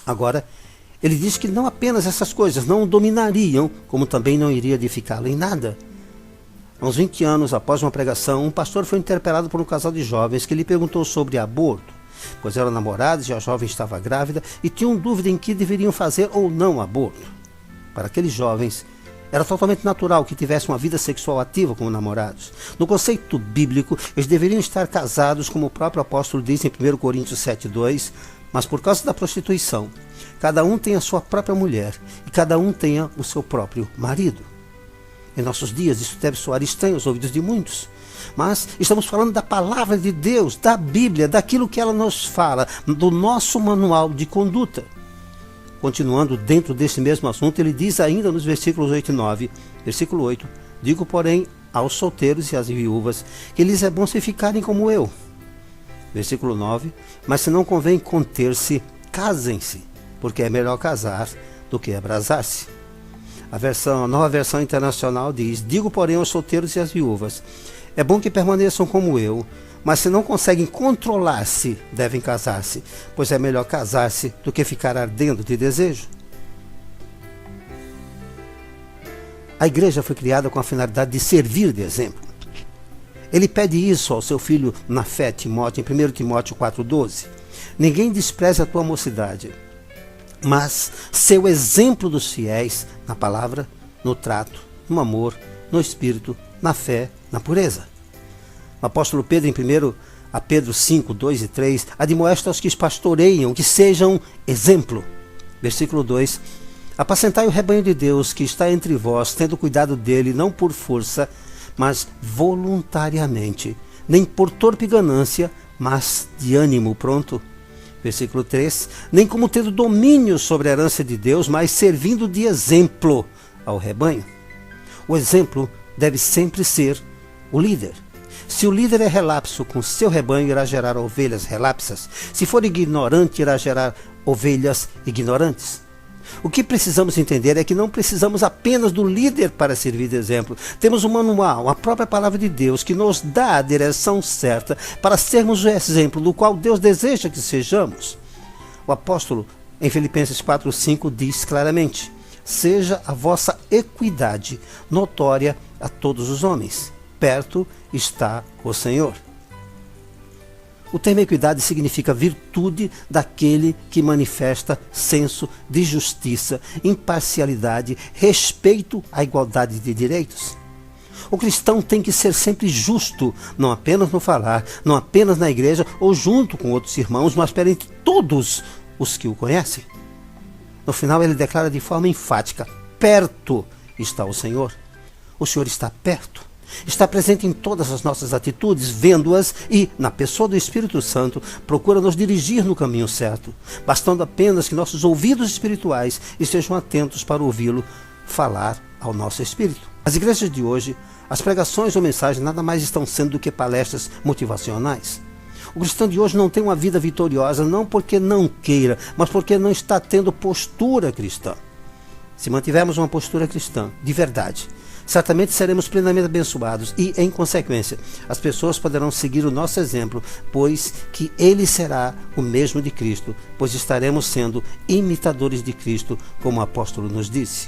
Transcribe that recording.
Agora, ele diz que não apenas essas coisas não o dominariam, como também não iria edificá-lo em nada. Há uns 20 anos após uma pregação, um pastor foi interpelado por um casal de jovens que lhe perguntou sobre aborto, pois eram namorados e a jovem estava grávida e tinham dúvida em que deveriam fazer ou não aborto. Para aqueles jovens, era totalmente natural que tivessem uma vida sexual ativa como namorados. No conceito bíblico, eles deveriam estar casados, como o próprio apóstolo diz em 1 Coríntios 7,2, mas por causa da prostituição, cada um tem a sua própria mulher e cada um tenha o seu próprio marido. Em nossos dias, isso deve soar estranho aos ouvidos de muitos, mas estamos falando da palavra de Deus, da Bíblia, daquilo que ela nos fala, do nosso manual de conduta. Continuando dentro desse mesmo assunto, ele diz ainda nos versículos 8 e 9, versículo 8, digo, porém, aos solteiros e às viúvas, que lhes é bom se ficarem como eu. Versículo 9, mas se não convém conter-se, casem-se, porque é melhor casar do que abrasar-se. A nova versão internacional diz, digo, porém, aos solteiros e às viúvas, é bom que permaneçam como eu, mas se não conseguem controlar-se, devem casar-se, pois é melhor casar-se do que ficar ardendo de desejo. A igreja foi criada com a finalidade de servir de exemplo. Ele pede isso ao seu filho na fé, Timóteo, em 1 Timóteo 4,12. Ninguém despreze a tua mocidade, mas seu exemplo dos fiéis na palavra, no trato, no amor, no espírito, na fé, na pureza. O apóstolo Pedro, em 1 Pedro 5, 2 e 3, admoesta aos que os pastoreiam, que sejam exemplo. Versículo 2, apacentai o rebanho de Deus que está entre vós, tendo cuidado dele, não por força, mas voluntariamente, nem por torpe ganância, mas de ânimo pronto. Versículo 3, nem como tendo domínio sobre a herança de Deus, mas servindo de exemplo ao rebanho. O exemplo deve sempre ser o líder. Se o líder é relapso com seu rebanho, irá gerar ovelhas relapsas. Se for ignorante, irá gerar ovelhas ignorantes. O que precisamos entender é que não precisamos apenas do líder para servir de exemplo. Temos um manual, a própria palavra de Deus, que nos dá a direção certa para sermos o exemplo do qual Deus deseja que sejamos. O apóstolo, em Filipenses 4,5, diz claramente, seja a vossa equidade notória a todos os homens. Perto está o Senhor. O termo equidade significa virtude daquele que manifesta senso de justiça, imparcialidade, respeito à igualdade de direitos. O cristão tem que ser sempre justo, não apenas no falar, não apenas na igreja ou junto com outros irmãos, mas perante todos os que o conhecem. No final ele declara de forma enfática, perto está o Senhor. O Senhor está perto. Está presente em todas as nossas atitudes, vendo-as e, na pessoa do Espírito Santo, procura nos dirigir no caminho certo, bastando apenas que nossos ouvidos espirituais estejam atentos para ouvi-lo falar ao nosso espírito. As igrejas de hoje, as pregações ou mensagens nada mais estão sendo do que palestras motivacionais. O cristão de hoje não tem uma vida vitoriosa, não porque não queira, mas porque não está tendo postura cristã. Se mantivermos uma postura cristã, de verdade, certamente seremos plenamente abençoados e, em consequência, as pessoas poderão seguir o nosso exemplo, pois que ele será o mesmo de Cristo, pois estaremos sendo imitadores de Cristo, como o apóstolo nos disse.